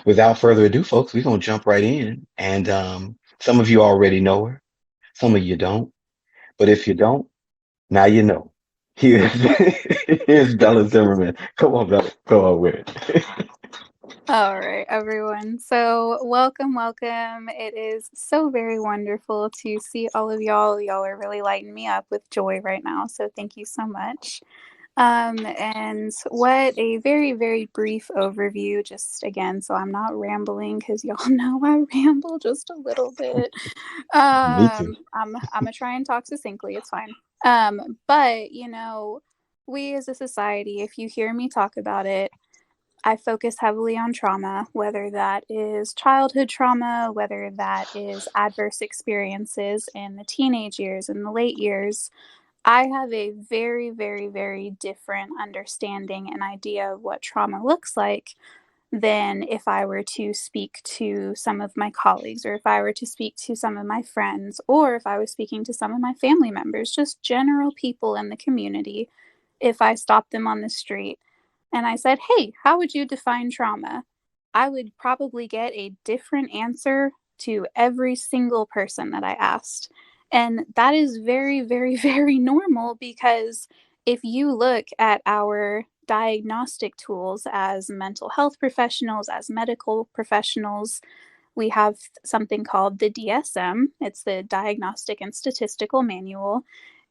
without further ado, folks, we're gonna jump right in. And some of you already know her, some of you don't. But if you don't, now you know. Here's here's Bella Zimmerman. Come on, Bella. Go on with it. All right, everyone. So, welcome, welcome. It is so very wonderful to see all of y'all. Y'all are really lighting me up with joy right now. So, thank you so much. And what a very, very brief overview, just again, so I'm not rambling because y'all know I ramble just a little bit. Me too. I'm gonna try and talk succinctly. It's fine. But we as a society, if you hear me talk about it, I focus heavily on trauma, whether that is childhood trauma, whether that is adverse experiences in the teenage years and the late years. I have a very, very, very different understanding and idea of what trauma looks like than if I were to speak to some of my colleagues, or if I were to speak to some of my friends, or if I was speaking to some of my family members, just general people in the community. If I stopped them on the street and I said, "Hey, how would you define trauma?" I would probably get a different answer to every single person that I asked. And that is very, very, very normal because if you look at our diagnostic tools as mental health professionals, as medical professionals, we have something called the DSM. It's the Diagnostic and Statistical Manual.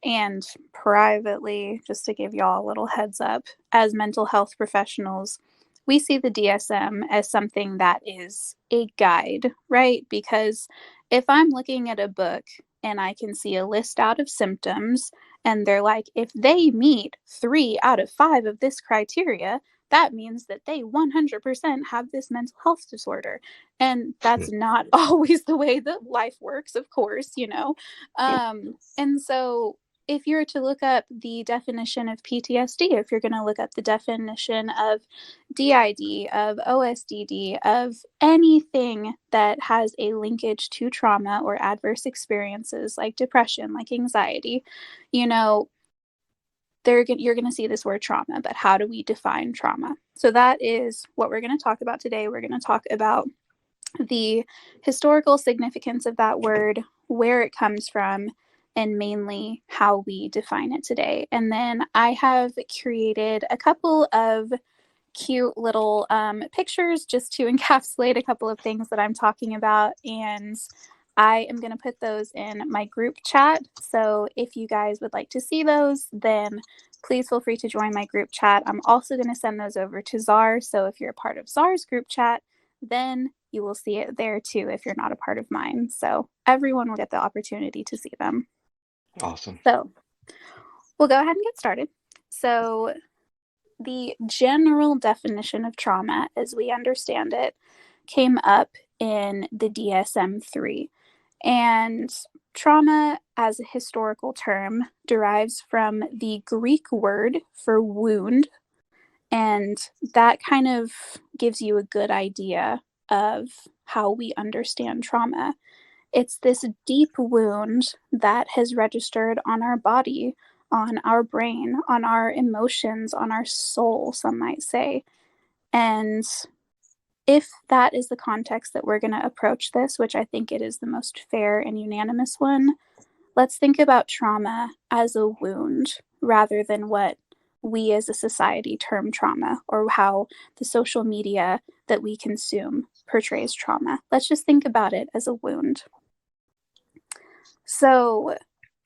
And privately, just to give y'all a little heads up, as mental health professionals, we see the DSM as something that is a guide, right? Because if I'm looking at a book and I can see a list out of symptoms, and they're like, if they meet 3 out of 5 of this criteria, that means that they 100% have this mental health disorder. And that's not always the way that life works, of course. And so if you're to look up the definition of PTSD, if you're going to look up the definition of DID, of OSDD, of anything that has a linkage to trauma or adverse experiences like depression, like anxiety, you know, you're going to see this word trauma. But how do we define trauma? So that is what we're going to talk about today. We're going to talk about the historical significance of that word, where it comes from, and mainly how we define it today. And then I have created a couple of cute little pictures just to encapsulate a couple of things that I'm talking about. And I am going to put those in my group chat. So if you guys would like to see those, then please feel free to join my group chat. I'm also going to send those over to Czar. So if you're a part of Czar's group chat, then you will see it there too if you're not a part of mine. So everyone will get the opportunity to see them. Awesome. So we'll go ahead and get started. So the general definition of trauma, as we understand it, came up in the DSM 3. And trauma, as a historical term, derives from the Greek word for wound. And that kind of gives you a good idea of how we understand trauma. It's this deep wound that has registered on our body, on our brain, on our emotions, on our soul, some might say. And if that is the context that we're going to approach this, which I think it is the most fair and unanimous one, let's think about trauma as a wound rather than what we as a society term trauma, or how the social media that we consume portrays trauma. Let's just think about it as a wound. So,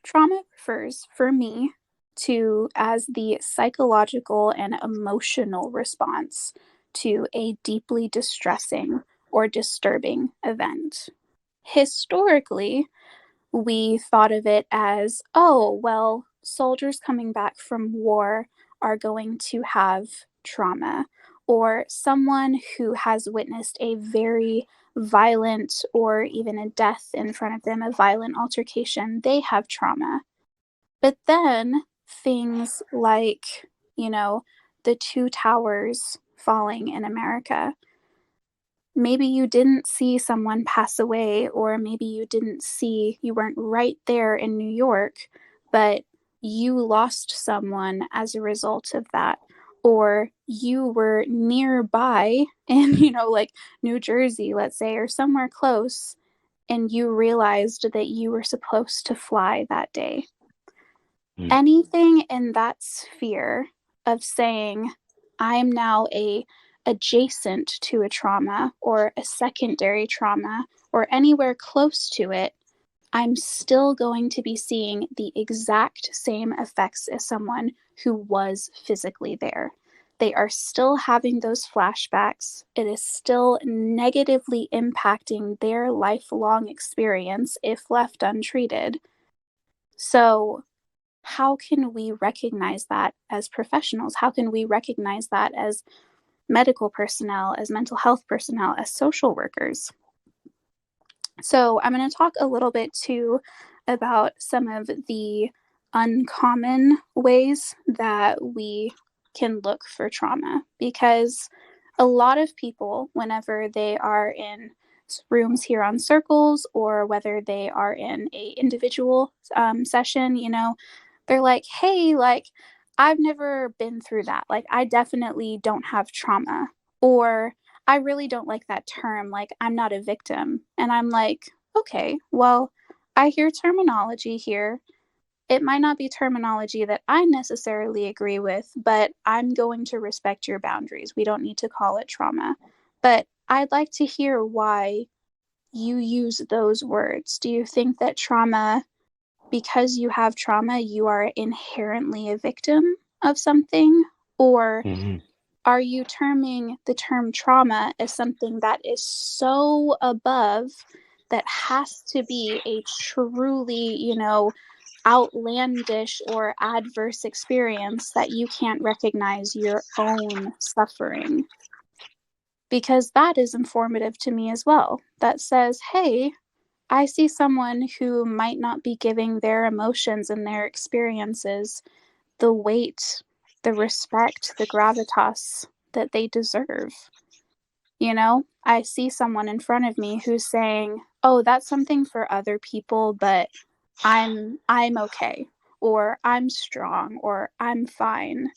trauma refers for me to as the psychological and emotional response to a deeply distressing or disturbing event. Historically, we thought of it as, oh, well, soldiers coming back from war are going to have trauma, or someone who has witnessed a very violent or even a death in front of them, a violent altercation, they have trauma. But then things like, the two towers falling in America, maybe you didn't see someone pass away, or maybe you weren't right there in New York, but you lost someone as a result of that. or you were nearby in, like New Jersey, let's say, or somewhere close, and you realized that you were supposed to fly that day. Mm, Anything in that sphere of saying, I'm now a adjacent to a trauma or a secondary trauma or anywhere close to it, I'm still going to be seeing the exact same effects as someone who was physically there. They are still having those flashbacks. It is still negatively impacting their lifelong experience if left untreated. So, how can we recognize that as professionals? How can we recognize that as medical personnel, as mental health personnel, as social workers? So, I'm going to talk a little bit too about some of the uncommon ways that we can look for trauma, because a lot of people, whenever they are in rooms here on circles or whether they are in a individual session, they're like, hey, like, I've never been through that. Like, I definitely don't have trauma. Or I really don't like that term. Like, I'm not a victim. And I'm like, okay, well, I hear terminology here. It might not be terminology that I necessarily agree with, but I'm going to respect your boundaries. We don't need to call it trauma. But I'd like to hear why you use those words. Do you think that trauma, because you have trauma, you are inherently a victim of something? Or mhm, are you terming the term trauma as something that is so above that has to be a truly, outlandish or adverse experience that you can't recognize your own suffering? Because that is informative to me as well. That says, hey, I see someone who might not be giving their emotions and their experiences the weight, the respect, the gravitas that they deserve. I see someone in front of me who's saying, "Oh, that's something for other people, but I'm okay." Or "I'm strong," or "I'm fine."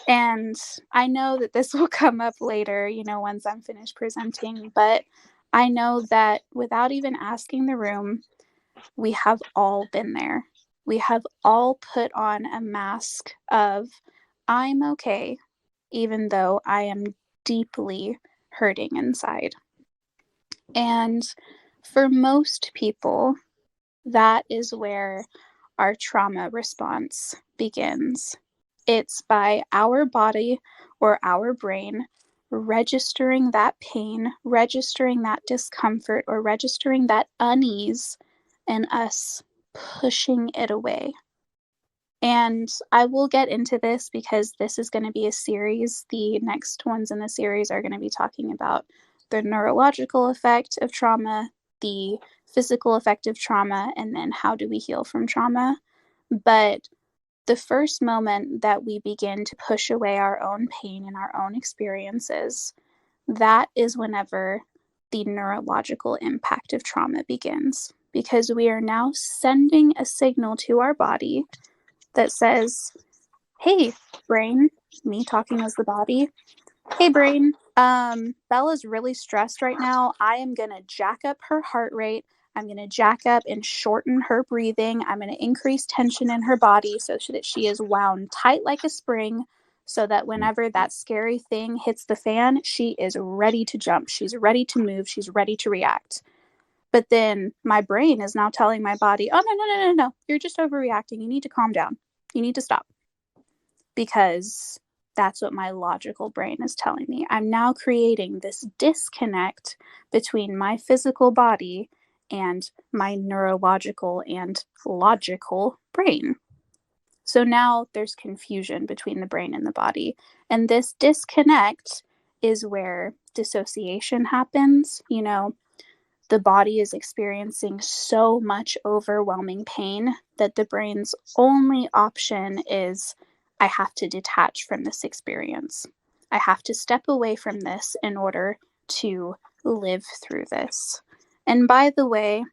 And I know that this will come up later, once I'm finished presenting, but I know that without even asking the room, we have all been there. We have all put on a mask of, I'm okay, even though I am deeply hurting inside. And for most people, that is where our trauma response begins. It's by our body or our brain registering that pain, registering that discomfort, or registering that unease, and us pushing it away. And I will get into this because this is going to be a series. The next ones in the series are going to be talking about the neurological effect of trauma, the physical effect of trauma, and then how do we heal from trauma. But the first moment that we begin to push away our own pain and our own experiences, that is whenever the neurological impact of trauma begins. Because we are now sending a signal to our body that says, hey, brain, me talking as the body, hey, brain, Bella's really stressed right now. I am going to jack up her heart rate. I'm going to jack up and shorten her breathing. I'm going to increase tension in her body so that she is wound tight like a spring, so that mm. whenever that scary thing hits the fan, she is ready to jump. She's ready to move. She's ready to react. But then my brain is now telling my body, oh, no, no, no, no, no. You're just overreacting. You need to calm down. You need to stop. Because that's what my logical brain is telling me. I'm now creating this disconnect between my physical body and my neurological and logical brain. So now there's confusion between the brain and the body. And this disconnect is where dissociation happens. The body is experiencing so much overwhelming pain that the brain's only option is, I have to detach from this experience. I have to step away from this in order to live through this. And by the way,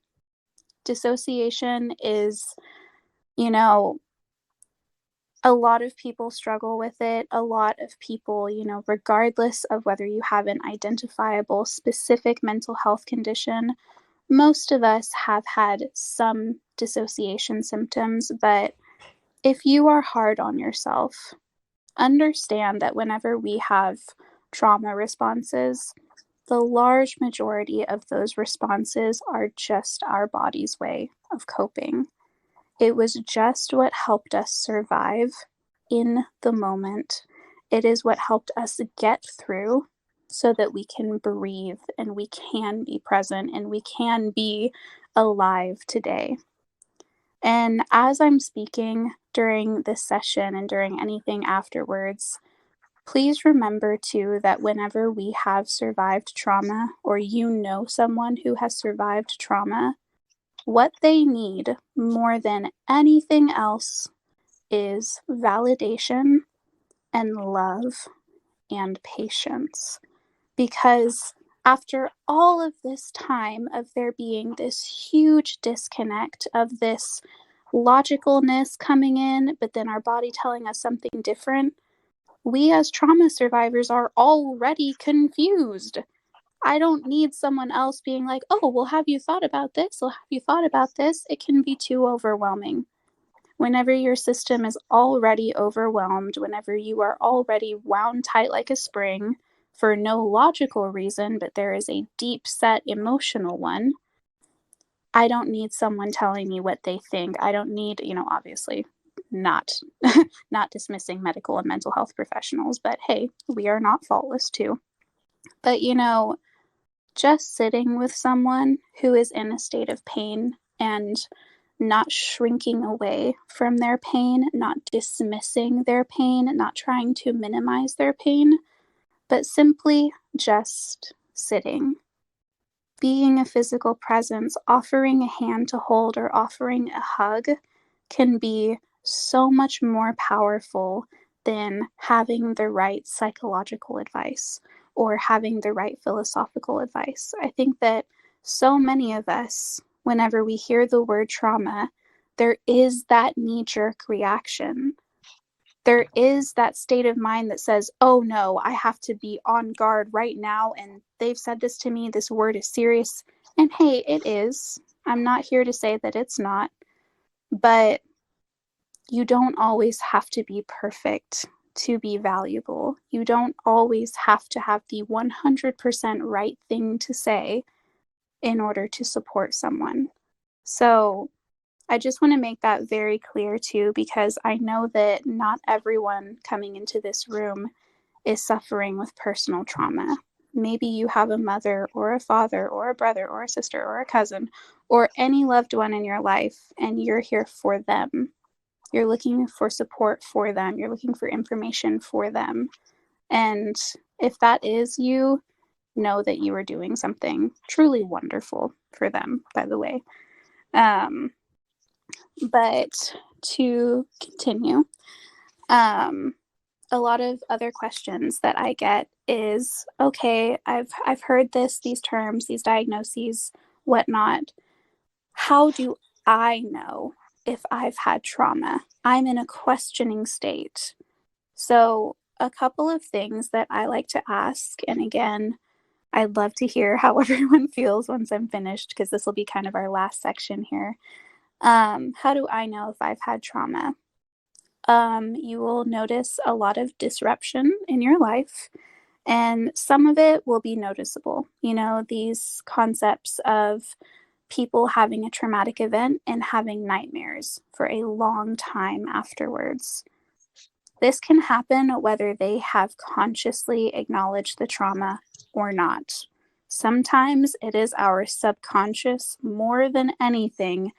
dissociation is, you know, A lot of people struggle with it. A lot of people, regardless of whether you have an identifiable specific mental health condition, most of us have had some dissociation symptoms. But if you are hard on yourself, understand that whenever we have trauma responses, the large majority of those responses are just our body's way of coping. It was just what helped us survive in the moment. It is what helped us get through so that we can breathe and we can be present and we can be alive today. And as I'm speaking during this session and during anything afterwards, please remember too that whenever we have survived trauma, or someone who has survived trauma, what they need more than anything else is validation and love and patience. Because after all of this time of there being this huge disconnect, of this logicalness coming in, but then our body telling us something different, we as trauma survivors are already confused. I don't need someone else being like, oh, well, have you thought about this? Well, have you thought about this? It can be too overwhelming. Whenever your system is already overwhelmed, whenever you are already wound tight like a spring for no logical reason, but there is a deep set emotional one, I don't need someone telling me what they think. I don't need, obviously not not dismissing medical and mental health professionals, but hey, we are not faultless too. But just sitting with someone who is in a state of pain and not shrinking away from their pain, not dismissing their pain, not trying to minimize their pain, but simply just sitting, being a physical presence, offering a hand to hold or offering a hug can be so much more powerful than having the right psychological advice or having the right philosophical advice. I think that so many of us, whenever we hear the word trauma, there is that knee-jerk reaction. There is that state of mind that says, oh no, I have to be on guard right now, and they've said this to me, this word is serious. And hey, it is. I'm not here to say that it's not, but you don't always have to be perfect to be valuable. You don't always have to have the 100% right thing to say in order to support someone. So I just want to make that very clear too, because I know that not everyone coming into this room is suffering with personal trauma. Maybe you have a mother or a father or a brother or a sister or a cousin or any loved one in your life, and you're here for them. You're looking for support for them. You're looking for information for them. And if that is you, know that you are doing something truly wonderful for them, by the way. But to continue, a lot of other questions that I get is, okay, I've heard these terms, these diagnoses, whatnot. How do I know if I've had trauma? I'm in a questioning state. So a couple of things that I like to ask, and again, I'd love to hear how everyone feels once I'm finished, because this will be kind of our last section here. How do I know if I've had trauma? You will notice a lot of disruption in your life, and some of it will be noticeable. These concepts of people having a traumatic event and having nightmares for a long time afterwards. This can happen whether they have consciously acknowledged the trauma or not. Sometimes it is our subconscious more than anything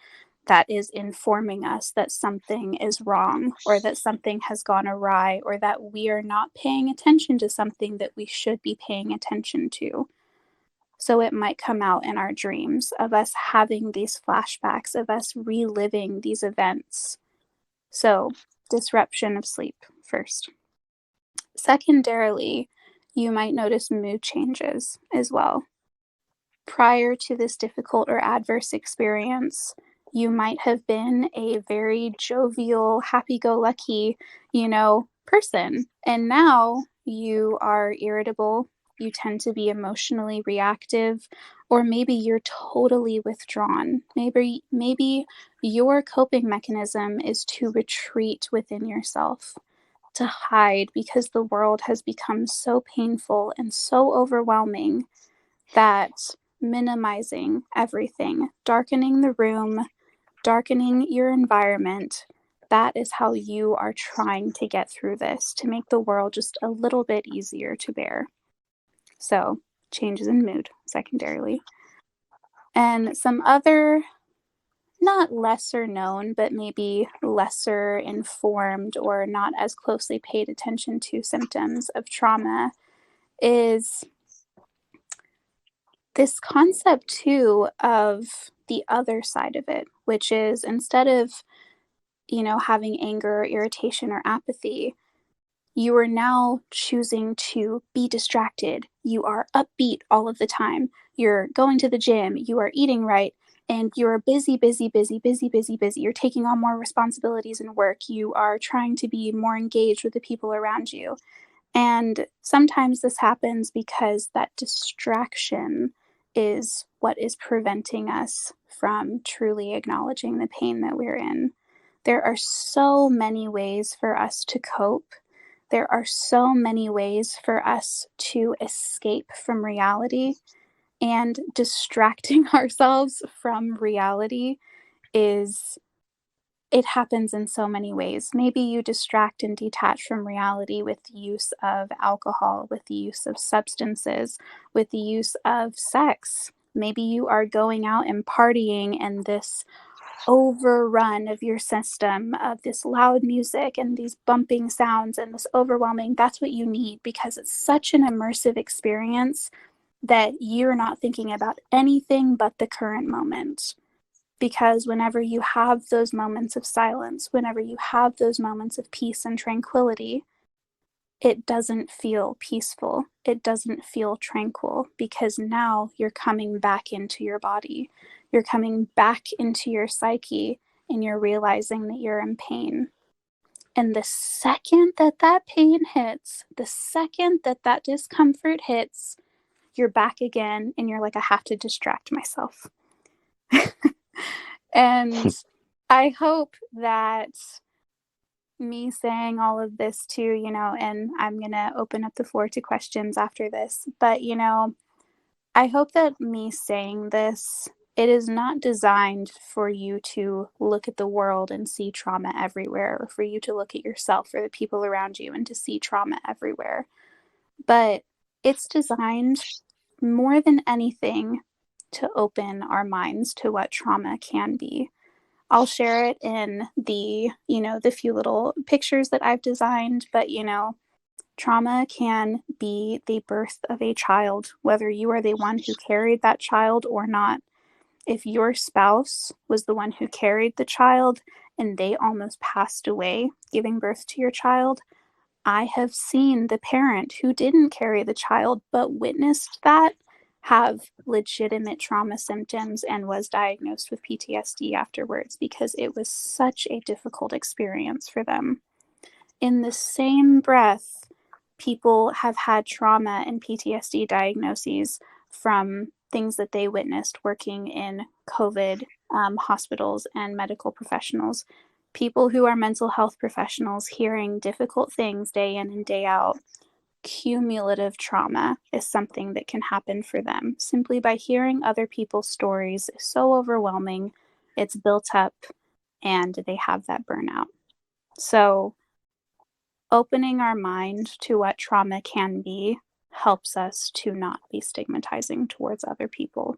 that is informing us that something is wrong, or that something has gone awry, or that we are not paying attention to something that we should be paying attention to. So it might come out in our dreams of us having these flashbacks, of us reliving these events. So, disruption of sleep first. Secondarily, you might notice mood changes as well. Prior to this difficult or adverse experience, You might have been a very jovial, happy-go-lucky, person. And now you are irritable. You tend to be emotionally reactive, or maybe you're totally withdrawn. Maybe your coping mechanism is to retreat within yourself, to hide because the world has become so painful and so overwhelming that minimizing everything, darkening the room, darkening your environment, that is how you are trying to get through this to make the world just a little bit easier to bear. So, changes in mood, secondarily. And some other, not lesser known, but maybe lesser informed or not as closely paid attention to symptoms of trauma is this concept too of the other side of it, which is instead of, having anger or irritation or apathy, you are now choosing to be distracted. You are upbeat all of the time. You're going to the gym, you are eating right, and you're busy, busy, busy, busy, busy, busy. You're taking on more responsibilities in work. You are trying to be more engaged with the people around you. And sometimes this happens because that distraction is what is preventing us from truly acknowledging the pain that we're in. There are so many ways for us to cope. There are so many ways for us to escape from reality, and distracting ourselves from reality is it happens in so many ways. Maybe you distract and detach from reality with the use of alcohol, with the use of substances, with the use of sex. Maybe you are going out and partying, and this overrun of your system of this loud music and these bumping sounds and this overwhelming, that's what you need because it's such an immersive experience that you're not thinking about anything but the current moment. Because whenever you have those moments of silence, whenever you have those moments of peace and tranquility, it doesn't feel peaceful. It doesn't feel tranquil because now you're coming back into your body. You're coming back into your psyche and you're realizing that you're in pain. And the second that that pain hits, the second that that discomfort hits, you're back again and you're like, I have to distract myself. And I hope that me saying all of this too, and I'm going to open up the floor to questions after this, but, I hope that me saying this, it is not designed for you to look at the world and see trauma everywhere, or for you to look at yourself or the people around you and to see trauma everywhere. But it's designed more than anything to open our minds to what trauma can be. I'll share it in the few little pictures that I've designed, but trauma can be the birth of a child, whether you are the one who carried that child or not. If your spouse was the one who carried the child and they almost passed away giving birth to your child, I have seen the parent who didn't carry the child but witnessed that have legitimate trauma symptoms and was diagnosed with PTSD afterwards because it was such a difficult experience for them. In the same breath, people have had trauma and PTSD diagnoses from things that they witnessed working in COVID hospitals and medical professionals. People who are mental health professionals hearing difficult things day in and day out. Cumulative trauma is something that can happen for them simply by hearing other people's stories. Is so overwhelming, it's built up, and they have that burnout. So, opening our mind to what trauma can be helps us to not be stigmatizing towards other people.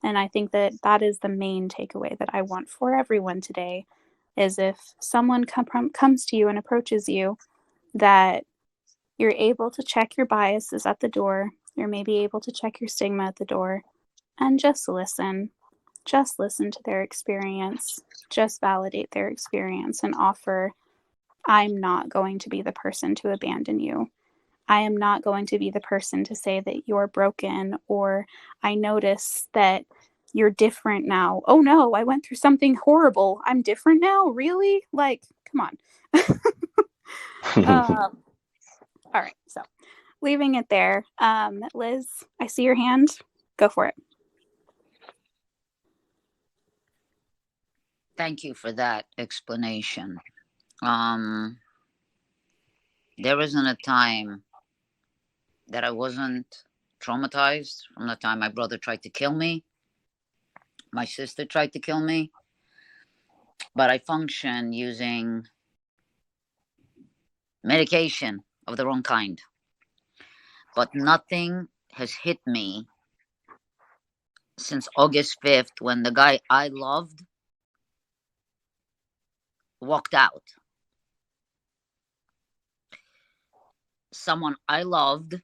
And I think that that is the main takeaway that I want for everyone today is if someone comes to you and approaches you, that you're able to check your biases at the door. You're maybe able to check your stigma at the door and just listen. Just listen to their experience. Just validate their experience and offer, I'm not going to be the person to abandon you. I am not going to be the person to say that you're broken, or I notice that you're different now. Oh no, I went through something horrible. I'm different now? Really? Like, come on. um, all right, so leaving it there. Liz, I see your hand. Go for it. Thank you for that explanation. There isn't a time that I wasn't traumatized from the time my brother tried to kill me, my sister tried to kill me, but I function using medication of the wrong kind. But nothing has hit me since August 5th when the guy I loved walked out. Someone I loved,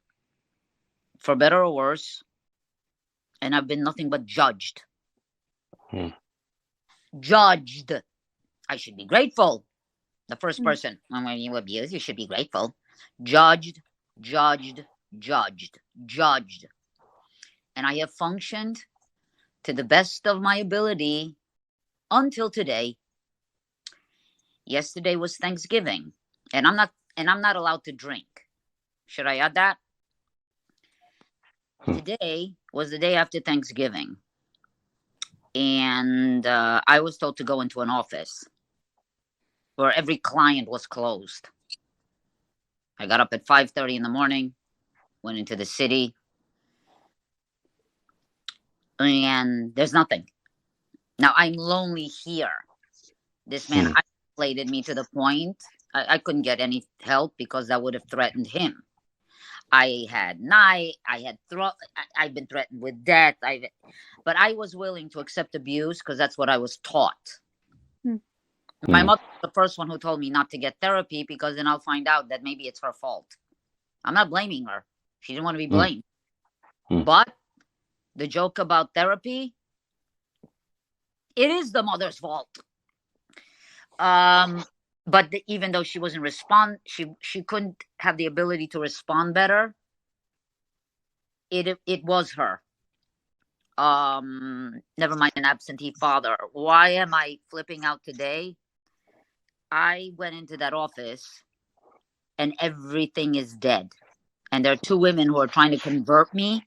for better or worse, and I've been nothing but judged. Judged. I should be grateful. The first person, when you abuse, you should be grateful. Judged, judged, judged, judged. And I have functioned to the best of my ability until today. Yesterday was Thanksgiving, and I'm not allowed to drink. Should I add that? Today was the day after Thanksgiving, and I was told to go into an office where every client was closed. I got up at 5:30 in the morning, went into the city, and there's nothing. Now I'm lonely here. This man isolated me to the point I couldn't get any help because that would have threatened him. I've been threatened with death. But I was willing to accept abuse because that's what I was taught. My mother was the first one who told me not to get therapy because then I'll find out that maybe it's her fault. I'm not blaming her. She didn't want to be blamed. But the joke about therapy, it is the mother's fault. But even though she wasn't she couldn't have the ability to respond better. It was her. Never mind an absentee father. Why am I flipping out today? I went into that office and everything is dead. And there are two women who are trying to convert me.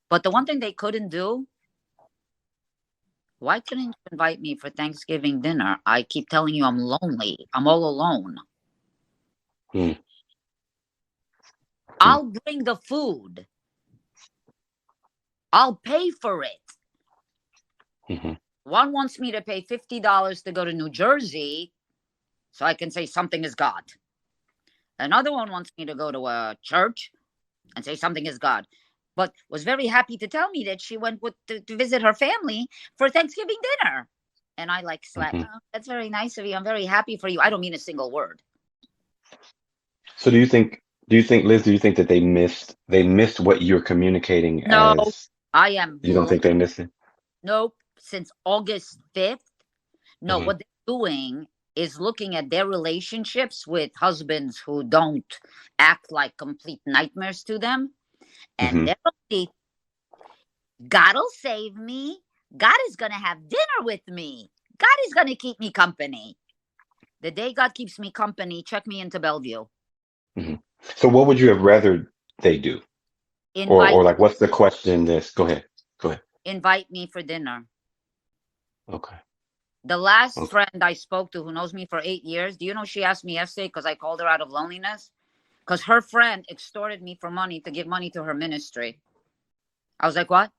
But the one thing they couldn't do, why couldn't you invite me for Thanksgiving dinner? I keep telling you I'm lonely. I'm all alone. I'll bring the food. I'll pay for it. One wants me to pay $50 to go to New Jersey so I can say something is God. Another one wants me to go to a church and say something is God. But was very happy to tell me that she went to visit her family for Thanksgiving dinner. And I slapped. Oh, that's very nice of you. I'm very happy for you. I don't mean a single word. So do you think, Liz, that they missed what you're communicating? No, as I am. You don't think they missed it? Nope. Since August 5th. No, what they're doing is looking at their relationships with husbands who don't act like complete nightmares to them. And they're only, God'll save me. God is going to have dinner with me. God is going to keep me company. The day God keeps me company, check me into Bellevue. So what would you have rather they do? Or like, what's the question? Go ahead. Invite me for dinner. Okay. The last friend I spoke to who knows me for 8 years, do you know she asked me yesterday because I called her out of loneliness? Because her friend extorted me for money to give money to her ministry. I was like, what?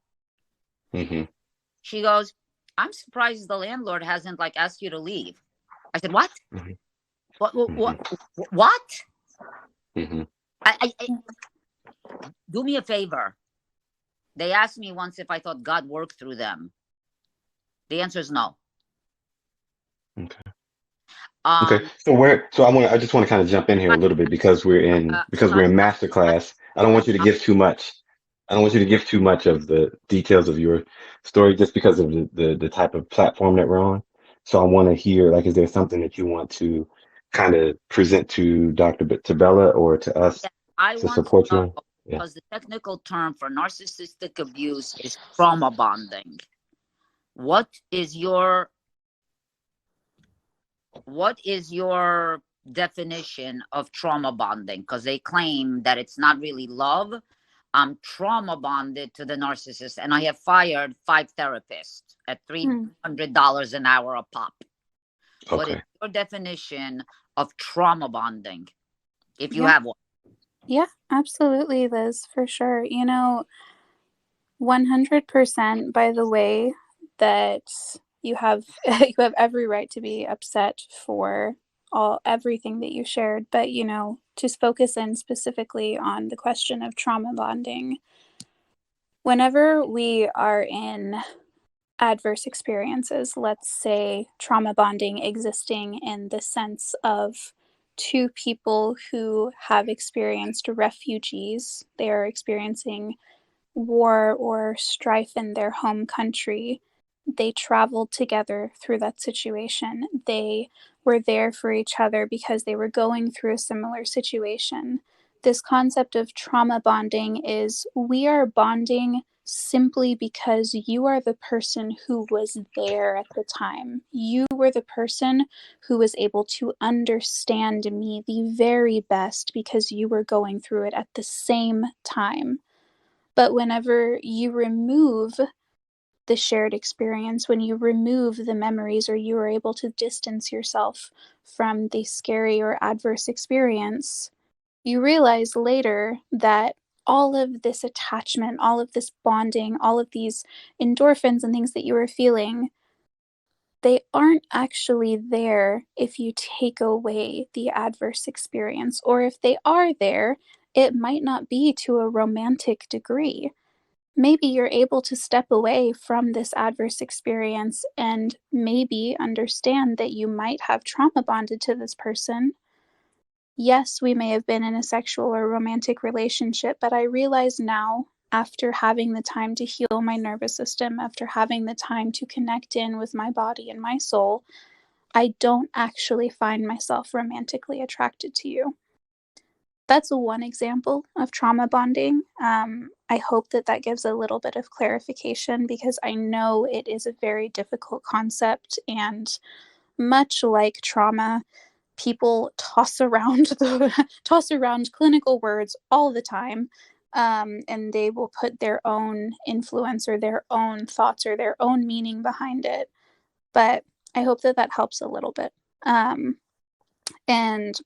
She goes, I'm surprised the landlord hasn't asked you to leave. I said, what? What? I do me a favor. They asked me once if I thought God worked through them. The answer is no. Okay. I just want to kind of jump in here a little bit because we're in masterclass. I don't want you to give too much. I don't want you to give too much of the details of your story just because of the type of platform that we're on. So I want to hear, is there something that you want to kind of present to Dr. Tabella or to us to support you on? Yeah. because the technical term for narcissistic abuse is trauma bonding. What is your definition of trauma bonding? Because they claim that it's not really love. I'm trauma bonded to the narcissist, and I have fired 5 therapists at $300 an hour a pop. What is Okay. your definition of trauma bonding, if you Yeah. have one? Yeah, absolutely, Liz, for sure. 100%, by the way, that you have you have every right to be upset for everything that you shared, but just focus in specifically on the question of trauma bonding. Whenever we are in adverse experiences, let's say trauma bonding existing in the sense of two people who have experienced refugees, they are experiencing war or strife in their home country. They traveled together through that situation. They were there for each other because they were going through a similar situation. This concept of trauma bonding is we are bonding simply because you are the person who was there at the time. You were the person who was able to understand me the very best because you were going through it at the same time. But whenever you remove the shared experience, when you remove the memories, or you are able to distance yourself from the scary or adverse experience, you realize later that all of this attachment, all of this bonding, all of these endorphins and things that you were feeling, they aren't actually there if you take away the adverse experience. Or if they are there, it might not be to a romantic degree. Maybe you're able to step away from this adverse experience and maybe understand that you might have trauma bonded to this person. Yes, we may have been in a sexual or romantic relationship, but I realize now, after having the time to heal my nervous system, after having the time to connect in with my body and my soul, I don't actually find myself romantically attracted to you. That's one example of trauma bonding. I hope that gives a little bit of clarification, because I know it is a very difficult concept, and much like trauma, people toss around clinical words all the time, and they will put their own influence or their own thoughts or their own meaning behind it. But I hope that helps a little bit. And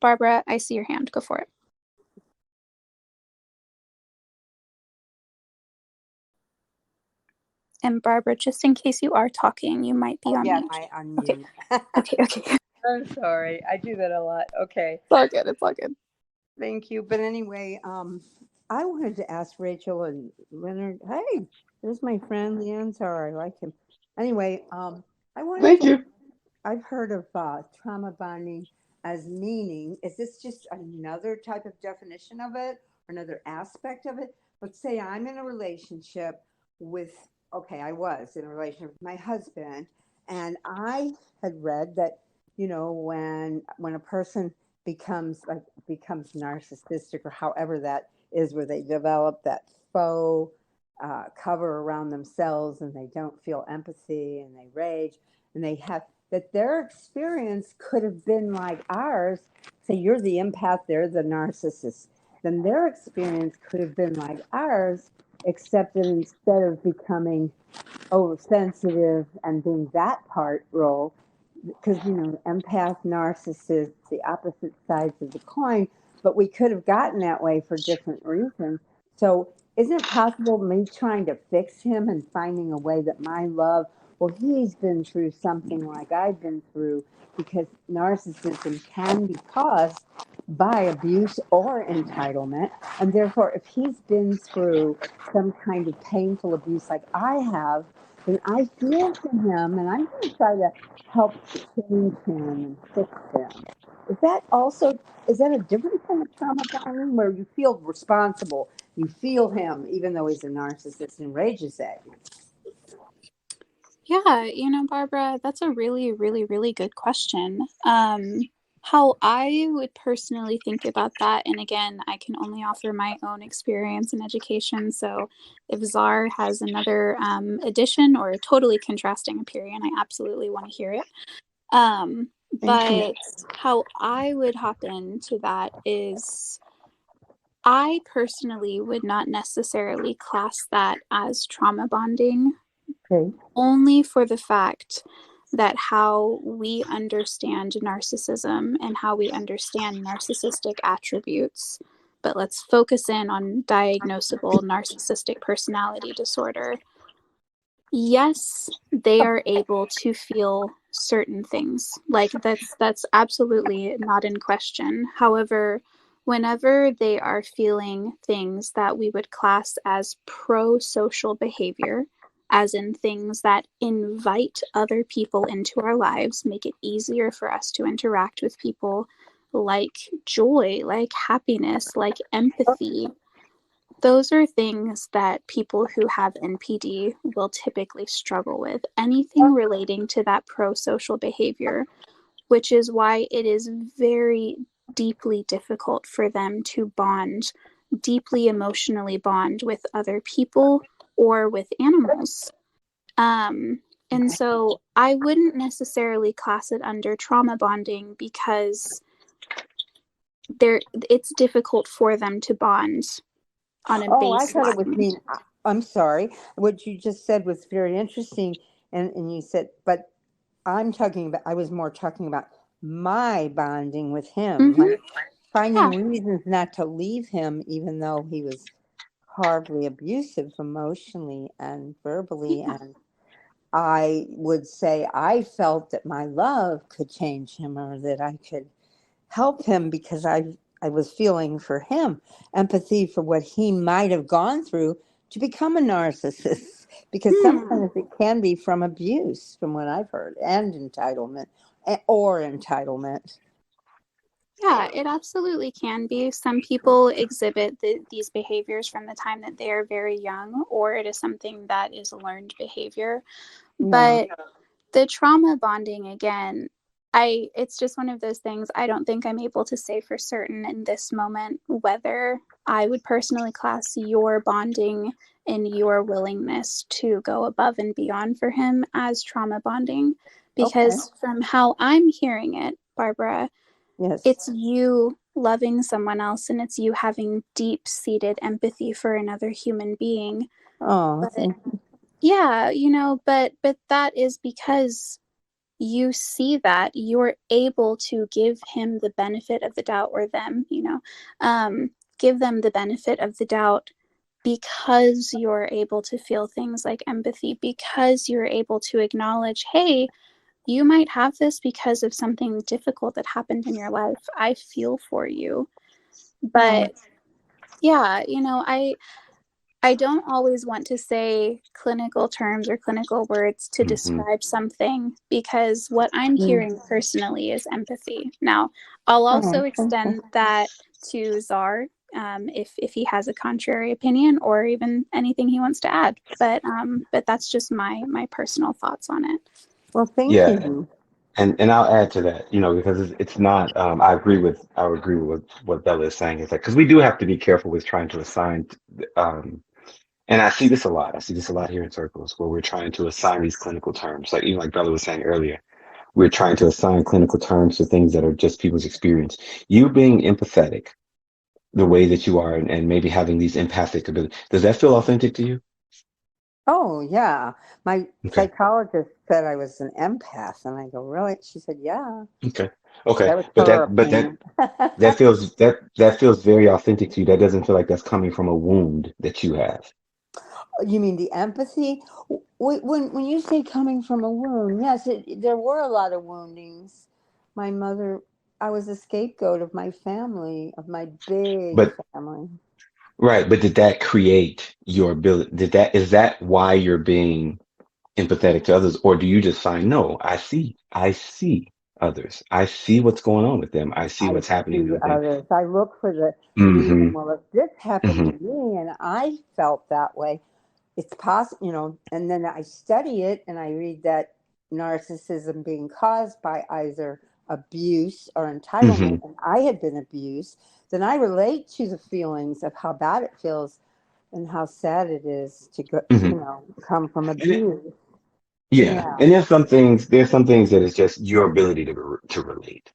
Barbara, I see your hand. Go for it. And Barbara, just in case you are talking, you might be on mute. I unmute. Okay. I'm sorry. I do that a lot. Okay. It's all good. Thank you. But anyway, I wanted to ask Rachel and Leonard. Hey, there's my friend Leanne. Sorry, I like him. Anyway, I wanted Thank to. you. I've heard of trauma bonding as meaning. Is this just another type of definition of it, or another aspect of it? Let's say I'm in a relationship with. Okay, I was in a relationship with my husband, and I had read that when a person becomes narcissistic, or however that is, where they develop that faux cover around themselves, and they don't feel empathy, and they rage, and they have that their experience could have been like ours. Say you're the empath, they're the narcissist. Then their experience could have been like ours, except that instead of becoming oversensitive and being that part role, because empath, narcissist, the opposite sides of the coin, but we could have gotten that way for different reasons. So isn't it possible me trying to fix him and finding a way that my love, well, he's been through something like I've been through, because narcissism can be caused by abuse or entitlement, and therefore if he's been through some kind of painful abuse like I have, then I feel for him, and I'm going to try to help change him and fix him. Is that a different kind of trauma bonding, where you feel responsible, you feel him even though he's a narcissist and rages at you? Yeah, Barbara, that's a really, really, really good question. How I would personally think about that, and again, I can only offer my own experience in education. So if Czar has another addition or a totally contrasting opinion, I absolutely want to hear it. Thank you. But how I would hop into that is I personally would not necessarily class that as trauma bonding, Okay. only for the fact that how we understand narcissism and how we understand narcissistic attributes. But let's focus in on diagnosable narcissistic personality disorder. Yes, they are able to feel certain things. Like that's absolutely not in question. However, whenever they are feeling things that we would class as pro-social behavior, as in things that invite other people into our lives, make it easier for us to interact with people, like joy, like happiness, like empathy, those are things that people who have NPD will typically struggle with. Anything relating to that pro-social behavior, which is why it is very deeply difficult for them to bond, deeply emotionally bond with other people or with animals. And so I wouldn't necessarily class it under trauma bonding because it's difficult for them to bond on a Oh, I thought it was baseline. mean. I'm sorry. What you just said was very interesting, and you said, but I was more talking about my bonding with him, Mm-hmm. like finding Yeah. reasons not to leave him, even though he was horribly abusive emotionally and verbally. Yeah. And I would say I felt that my love could change him, or that I could help him because I was feeling for him, empathy for what he might have gone through to become a narcissist. Because Hmm. sometimes it can be from abuse, from what I've heard, and entitlement, or entitlement. Yeah, it absolutely can be. Some people exhibit these behaviors from the time that they are very young, or it is something that is a learned behavior. Yeah. But the trauma bonding, again, it's just one of those things. I don't think I'm able to say for certain in this moment whether I would personally class your bonding and your willingness to go above and beyond for him as trauma bonding, Okay. because from how I'm hearing it, Barbara, Yes. it's you loving someone else and it's you having deep-seated empathy for another human being. Oh, But thank yeah, but that is because you see that you're able to give him the benefit of the doubt, or them, give them the benefit of the doubt because you're able to feel things like empathy, because you're able to acknowledge, hey, you might have this because of something difficult that happened in your life. I feel for you. you. But yeah, I don't always want to say clinical terms or clinical words to Hmm. describe something, because what I'm Mm. hearing personally is empathy. Now, I'll also Oh, thank you. extend that to Czar, if he has a contrary opinion or even anything he wants to add. But that's just my personal thoughts on it. Well, thank Yeah, you. and I'll add to that, because it's not. I agree with what Bella is saying. Is that because we do have to be careful with trying to assign. Um, and I see this a lot. I see this a lot here in circles where we're trying to assign these clinical terms, like even like Bella was saying earlier. We're trying to assign clinical terms to things that are just people's experience. You being empathetic the way that you are, and maybe having these empathic abilities. Does that feel authentic to you? Oh, yeah. My Okay. psychologist said I was an empath, and I go, really? She said, yeah. Okay. Okay. That was But her that but that opinion. that feels very authentic to you. That doesn't feel like that's coming from a wound that you have. You mean the empathy? When you say coming from a wound, yes, there were a lot of woundings. My mother, I was a scapegoat of my family, of my big But family. right, but did that create your ability? Is that why you're being empathetic to others, or do you just find, no, I see others. I see what's going on with them. I see I what's happening see with them. others. I look for the reason. Hmm. Well, if this happened Hmm. to me and I felt that way, it's possible, and then I study it and I read that narcissism being caused by either abuse or Hmm. entitlement, and I had been abused, then I relate to the feelings of how bad it feels and how sad it is to go, Hmm. come from And abuse. yeah, Yeah. and there's some things that is just your ability to relate.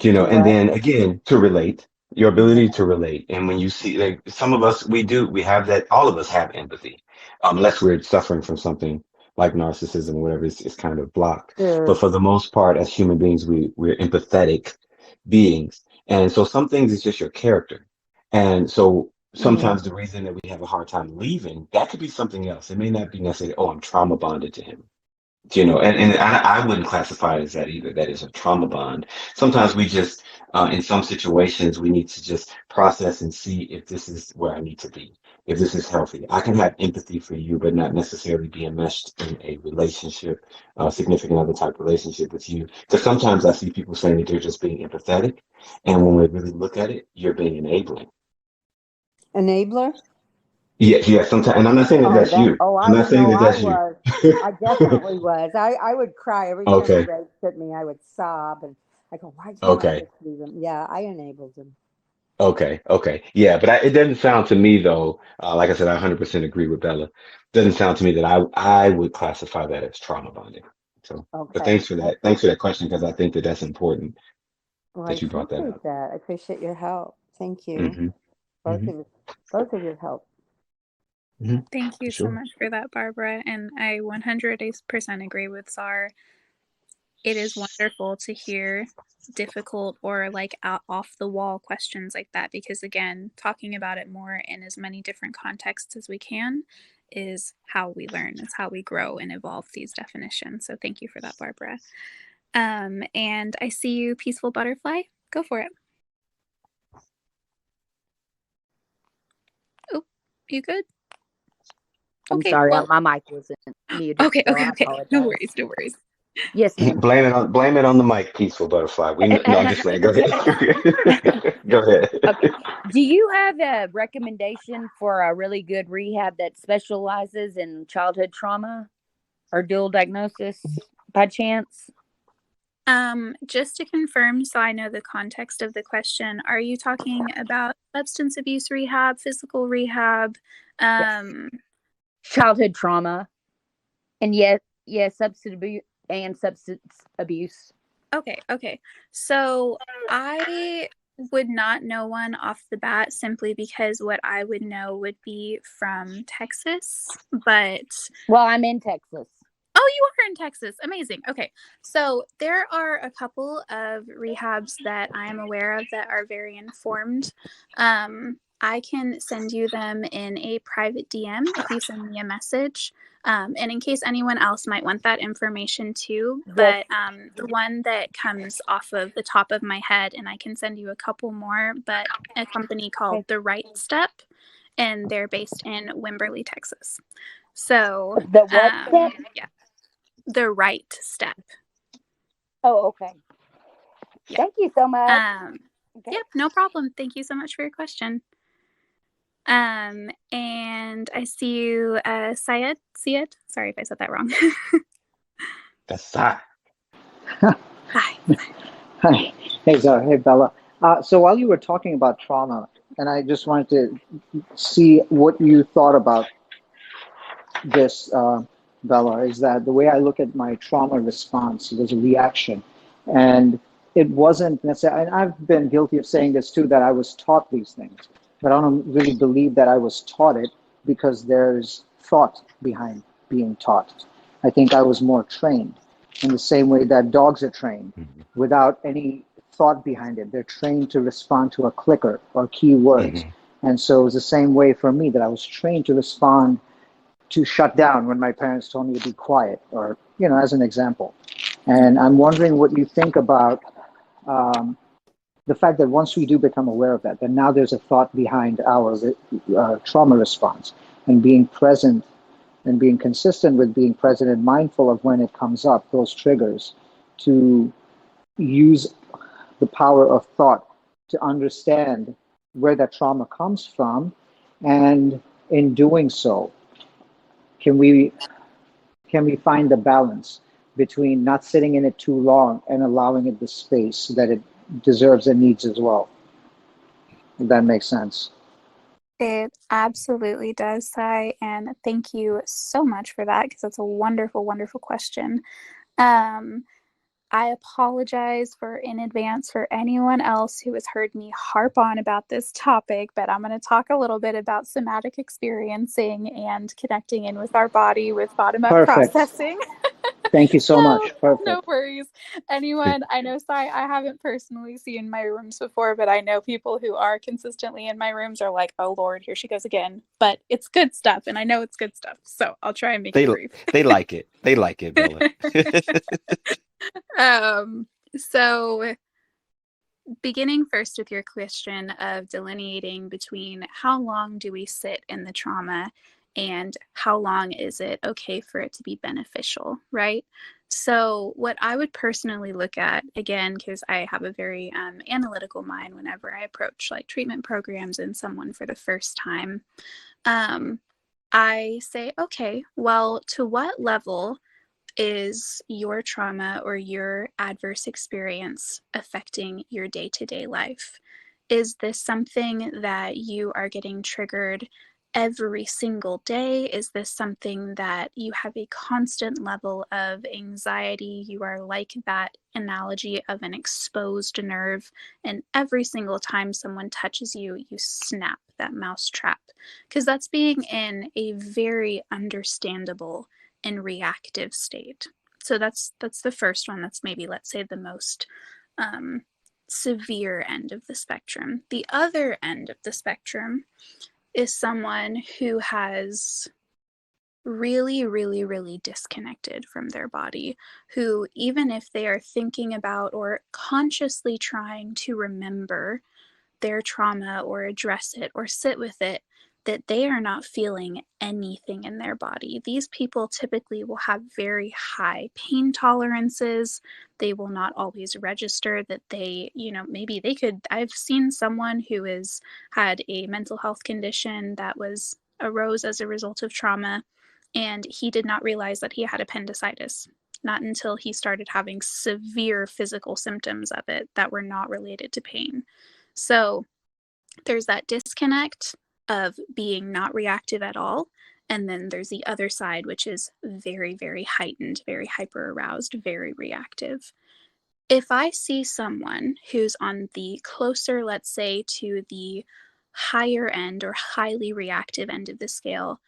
To And what? then again, to relate, your ability Okay. to relate. And when you see, like, some of us, we have that, all of us have empathy, unless we're suffering from something like narcissism or whatever, it's kind of blocked. But Sure. for the most part, as human beings, we're empathetic beings. And so some things is just your character. And so Mm. sometimes the reason that we have a hard time leaving, that could be something else. It may not be necessarily, oh, I'm trauma bonded to him. And I wouldn't classify it as that either. That is a trauma bond. Sometimes we just, in some situations, we need to just process and see if this is where I need to be, if this is healthy. I can have empathy for you, but not necessarily be enmeshed in a relationship, significant other type relationship with you. Because sometimes I see people saying that they're just being empathetic, and when we really look at it, you're being enabling. Enabler? Yeah, yeah. Sometimes, and I'm not saying that Oh, that's that. you. Oh, I'm I not saying know that I that's you. was. I definitely was. I would cry every time he Okay, raped at me. I would sob, and I go, "Why can't I okay. just leave him?" Yeah, I enabled him. Okay, okay. Yeah, but it doesn't sound to me though, like I said, I 100% agree with Bella. Doesn't sound to me that I would classify that as trauma bonding. So, but Okay. thanks for that. Thanks for that question because I think that that's important Well, I that you brought that appreciate up. that. I appreciate your help. Thank you, Hmm. both Hmm. of you, both of your help. Hmm. Thank For you so sure. much for that, Barbara. And I 100% agree with Czar. It is wonderful to hear difficult or like off the wall questions like that because, again, talking about it more in as many different contexts as we can is how we learn, is how we grow and evolve these definitions. So, thank you for that, Barbara. And I see you, Peaceful Butterfly. Go for it. Oh, you good? I'm Okay, sorry, well, my mic wasn't muted, okay, so okay, I okay. No apologize. worries, no worries. Yes, ma'am. Blame it on the mic, peaceful butterfly. No, I'm just playing. Go ahead. Go Okay. ahead. Do you have a recommendation for a really good rehab that specializes in childhood trauma or dual diagnosis by chance? Just to confirm, so I know the context of the question, are you talking about substance abuse rehab, physical rehab? Yes. Um, Childhood trauma. And yes, substance abuse. okay. So I would not know one off the bat simply because what I would know would be from Texas, but Well, I'm in Texas. oh, you are in Texas. Amazing. Okay. So there are a couple of rehabs that I am aware of that are very informed. I can send you them in a private DM if you send me a message. And in case anyone else might want that information too. Yes. But the one that comes off of the top of my head, and I can send you a couple more, but a company called Okay. The Right Step, and they're based in Wimberley, Texas. So, The what step? yeah, The Right Step. Oh, okay. Yeah. Thank you so much. Okay. Yep, no problem. Thank you so much for your question. And I see you, Syed. Sorry if I said that wrong. That's hot. Hi. Hi. Hey, Zara. Hey, Bella. So while you were talking about trauma, and I just wanted to see what you thought about this, Bella, is that the way I look at my trauma response was a reaction. And it wasn't necessarily, and I've been guilty of saying this too, that I was taught these things. But I don't really believe that I was taught it because there's thought behind being taught. I think I was more trained in the same way that dogs are trained Hmm. without any thought behind it. They're trained to respond to a clicker or keywords. Hmm. And so it was the same way for me that I was trained to respond to shut down when my parents told me to be quiet, or, as an example. And I'm wondering what you think about the fact that once we do become aware of that, then now there's a thought behind our trauma response, and being present and being consistent with being present and mindful of when it comes up, those triggers, to use the power of thought to understand where that trauma comes from. And in doing so, can we find the balance between not sitting in it too long and allowing it the space that it deserves and needs as well. If that makes sense. It absolutely does, Sai, and thank you so much for that, because that's a wonderful, wonderful question. I apologize in advance for anyone else who has heard me harp on about this topic, but I'm going to talk a little bit about somatic experiencing and connecting in with our body with bottom-up processing. Thank you so much. Perfect. No worries. Anyone, I know, Sai, I haven't personally seen my rooms before, but I know people who are consistently in my rooms are like, oh Lord, here she goes again. But it's good stuff, and I know it's good stuff. So I'll try and make it brief. They like it. They like it, Bella. So beginning first with your question of delineating between how long do we sit in the trauma and how long is it okay for it to be beneficial, right? So what I would personally look at, again, because I have a very analytical mind whenever I approach like treatment programs and someone for the first time, I say, okay, well, to what level is your trauma or your adverse experience affecting your day-to-day life? Is this something that you are getting triggered every single day? Is this something that you have a constant level of anxiety? You are like that analogy of an exposed nerve, and every single time someone touches you, you snap that mouse trap, because that's being in a very understandable and reactive state. So that's the first one. That's maybe, let's say, the most severe end of the spectrum. The other end of the spectrum is someone who has really, really, really disconnected from their body, who, even if they are thinking about or consciously trying to remember their trauma or address it or sit with it, that they are not feeling anything in their body. These people typically will have very high pain tolerances. They will not always register that they, maybe they could. I've seen someone who has had a mental health condition that arose as a result of trauma, and he did not realize that he had appendicitis. Not until he started having severe physical symptoms of it that were not related to pain. So there's that disconnect of being not reactive at all. And then there's the other side, which is very, very heightened, very hyper aroused, very reactive. If I see someone who's on the closer, let's say, to the higher end or highly reactive end of the scale,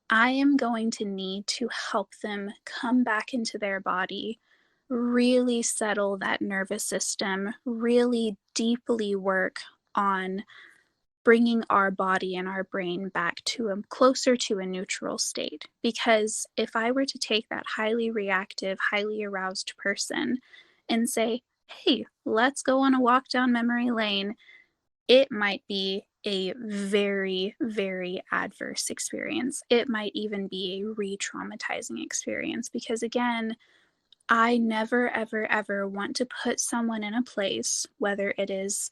I am going to need to help them come back into their body, really settle that nervous system, really deeply work on bringing our body and our brain back to closer to a neutral state. Because if I were to take that highly reactive, highly aroused person and say, hey, let's go on a walk down memory lane, it might be a very, very adverse experience. It might even be a re-traumatizing experience, because again, I never, ever, ever want to put someone in a place, whether it is,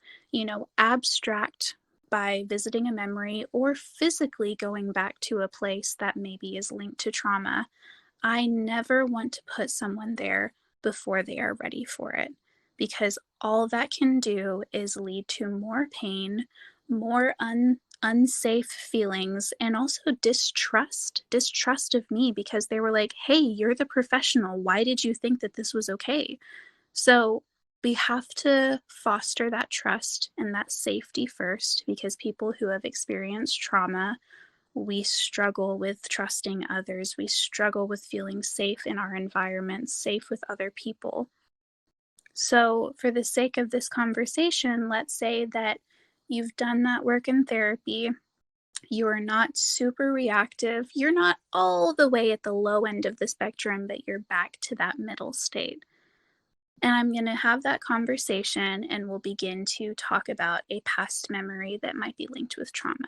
abstract by visiting a memory or physically going back to a place that maybe is linked to trauma. I never want to put someone there before they are ready for it, because all that can do is lead to more pain, more unsafe feelings, and also distrust of me, because they were like, hey, you're the professional, why did you think that this was okay? So we have to foster that trust and that safety first, because people who have experienced trauma, we struggle with trusting others. We struggle with feeling safe in our environment, safe with other people. So for the sake of this conversation, let's say that you've done that work in therapy. You are not super reactive. You're not all the way at the low end of the spectrum, but you're back to that middle state. And I'm going to have that conversation, and we'll begin to talk about a past memory that might be linked with trauma.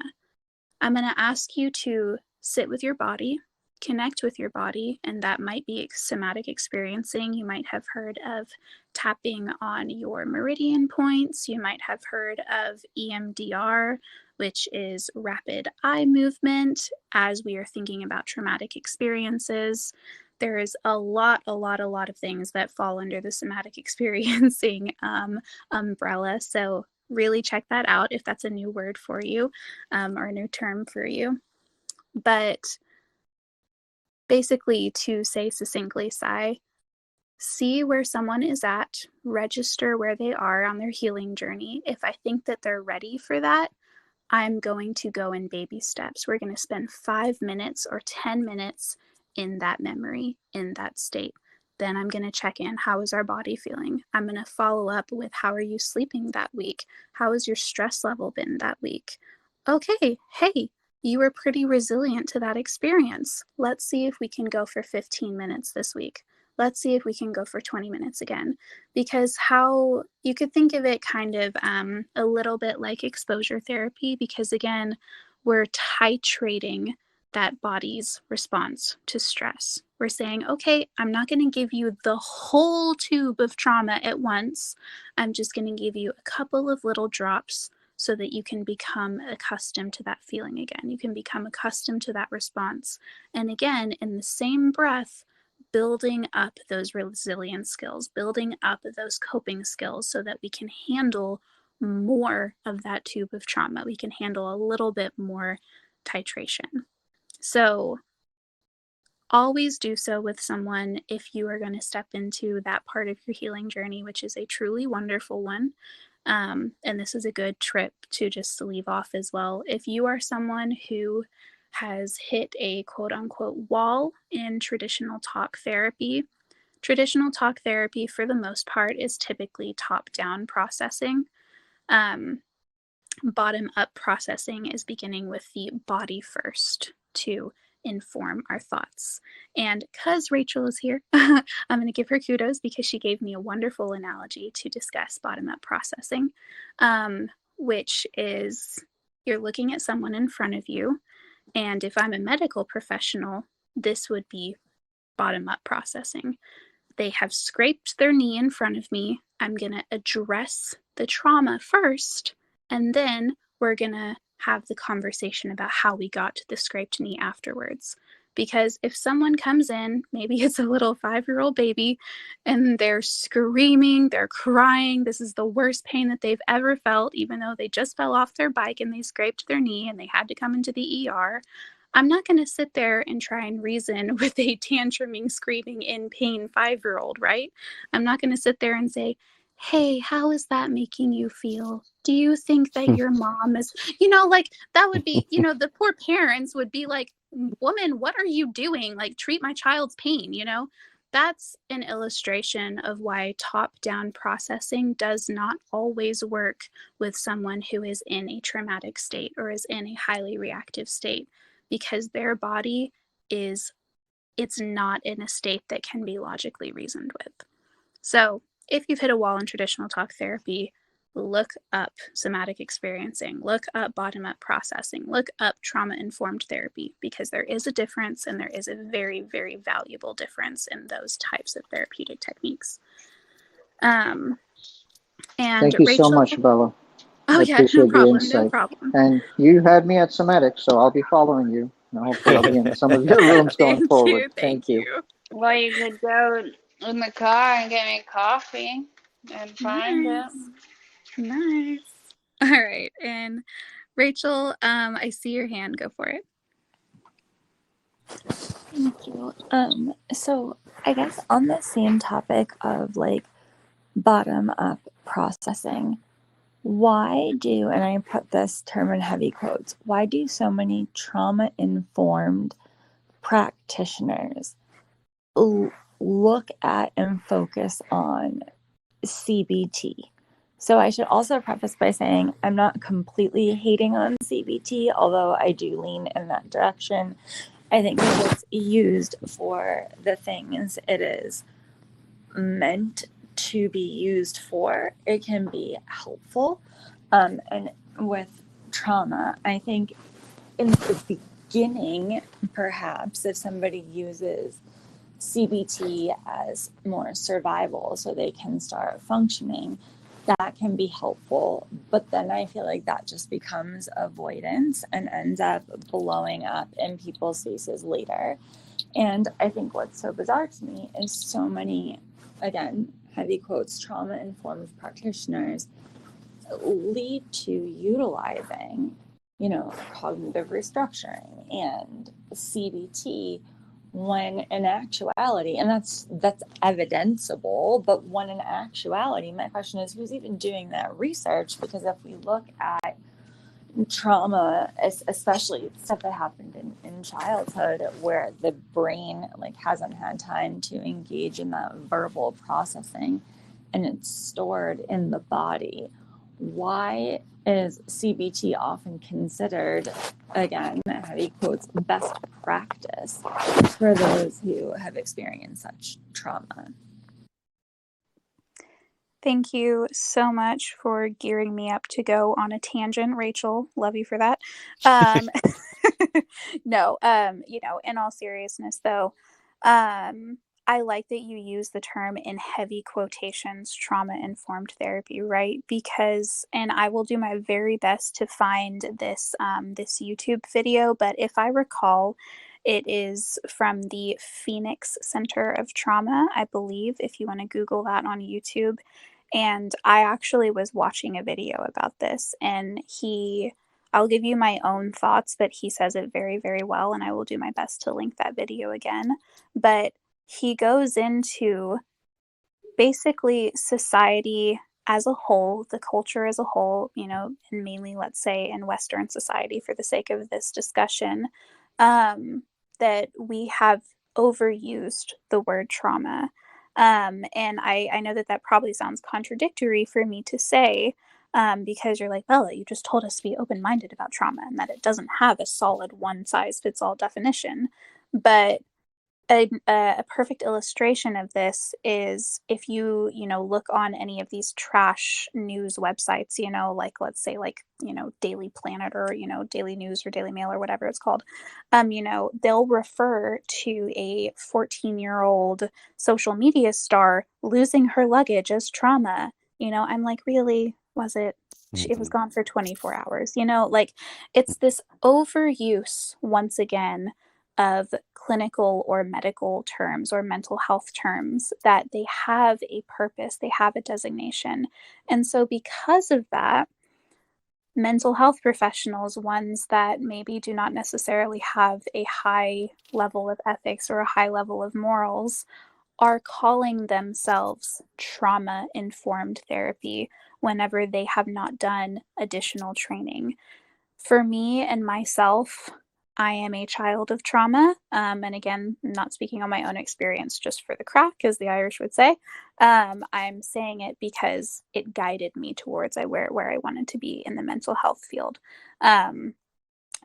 I'm going to ask you to sit with your body, connect with your body, and that might be somatic experiencing. You might have heard of tapping on your meridian points. You might have heard of EMDR, which is rapid eye movement, as we are thinking about traumatic experiences. there is a lot of things that fall under the somatic experiencing umbrella. So really check that out if that's a new word for you, or a new term for you. But basically, to say succinctly, Sai, see where someone is at, register where they are on their healing journey. If I think that they're ready for that, I'm going to go in baby steps. We're going to spend 5 minutes or 10 minutes in that memory, in that state. Then I'm going to check in. How is our body feeling? I'm going to follow up with, how are you sleeping that week? How has your stress level been that week? Okay, hey, you were pretty resilient to that experience. Let's see if we can go for 15 minutes this week. Let's see if we can go for 20 minutes again. Because how you could think of it kind of a little bit like exposure therapy, because again, we're titrating that body's response to stress. We're saying, okay, I'm not going to give you the whole tube of trauma at once. I'm just going to give you a couple of little drops so that you can become accustomed to that feeling again. You can become accustomed to that response. And again, in the same breath, building up those resilience skills, building up those coping skills so that we can handle more of that tube of trauma. We can handle a little bit more titration. So always do so with someone if you are going to step into that part of your healing journey, which is a truly wonderful one. And this is a good trip to just leave off as well. If you are someone who has hit a quote unquote wall in traditional talk therapy for the most part is typically top down processing. Bottom up processing is beginning with the body first to inform our thoughts. And because Rachel is here, I'm going to give her kudos because she gave me a wonderful analogy to discuss bottom up processing, which is you're looking at someone in front of you. And if I'm a medical professional, this would be bottom up processing. They have scraped their knee in front of me. I'm going to address the trauma first, and then we're going to have the conversation about how we got to the scraped knee afterwards. Because if someone comes in, maybe it's a little 5-year-old baby, and they're screaming, they're crying, this is the worst pain that they've ever felt, even though they just fell off their bike and they scraped their knee and they had to come into the ER, I'm not going to sit there and try and reason with a tantruming, screaming, in pain 5-year-old, right? I'm not going to sit there and say, hey, how is that making you feel? Do you think that your mom is, like that would be, the poor parents would be like, woman, what are you doing? Like, treat my child's pain, That's an illustration of why top-down processing does not always work with someone who is in a traumatic state or is in a highly reactive state, because their body it's not in a state that can be logically reasoned with. So if you've hit a wall in traditional talk therapy, look up somatic experiencing, look up bottom-up processing, look up trauma-informed therapy, because there is a difference, and there is a very, very valuable difference in those types of therapeutic techniques. And Thank you Rachel, so much, Bella. Oh, I yeah, appreciate the no insight. problem. And you had me at Somatic, so I'll be following you. And hopefully I'll be in some of your rooms going forward. Thank you. Well, you could go in the car and get me coffee and find it. Nice. All right. And Rachel, I see your hand. Go for it. Thank you. So I guess on the same topic of like bottom up processing, why do, and I put this term in heavy quotes, why do so many trauma informed practitioners look at and focus on CBT? So I should also preface by saying I'm not completely hating on CBT, although I do lean in that direction. I think if it's used for the things it is meant to be used for, it can be helpful. And with trauma, I think in the beginning, perhaps if somebody uses CBT as more survival so they can start functioning, that can be helpful. But then I feel like that just becomes avoidance and ends up blowing up in people's faces later. And I think what's so bizarre to me is so many, again, heavy quotes, trauma-informed practitioners lead to utilizing, cognitive restructuring and CBT when in actuality, and that's evidenceable, but when in actuality, my question is, who's even doing that research? Because if we look at trauma, especially stuff that happened in childhood where the brain hasn't had time to engage in that verbal processing and it's stored in the body, why is CBT often considered, again, heavy quotes, best practice for those who have experienced such trauma? Thank you so much for gearing me up to go on a tangent, Rachel. Love you for that. No, in all seriousness though, I like that you use the term in heavy quotations, trauma-informed therapy, right? Because, and I will do my very best to find this this YouTube video, but if I recall, it is from the Phoenix Center of Trauma, I believe, if you want to Google that on YouTube. And I actually was watching a video about this, and I'll give you my own thoughts, but he says it very, very well, and I will do my best to link that video again. But he goes into basically society as a whole, the culture as a whole, and mainly, let's say, in Western society, for the sake of this discussion, that we have overused the word trauma. And I know that probably sounds contradictory for me to say, because you're like, Bella, you just told us to be open-minded about trauma and that it doesn't have a solid one-size-fits-all definition. But a perfect illustration of this is if you look on any of these trash news websites, like, let's say, like, Daily Planet, or Daily News, or Daily Mail, or whatever it's called, they'll refer to a 14-year-old social media star losing her luggage as trauma. I'm like, really? Was it? It was gone for 24 hours. Like, it's this overuse once again of clinical or medical terms or mental health terms, that they have a purpose, they have a designation. And so because of that, mental health professionals, ones that maybe do not necessarily have a high level of ethics or a high level of morals, are calling themselves trauma-informed therapy whenever they have not done additional training. For me and myself, I am a child of trauma. And again, not speaking on my own experience just for the crack, as the Irish would say. I'm saying it because it guided me towards where I wanted to be in the mental health field.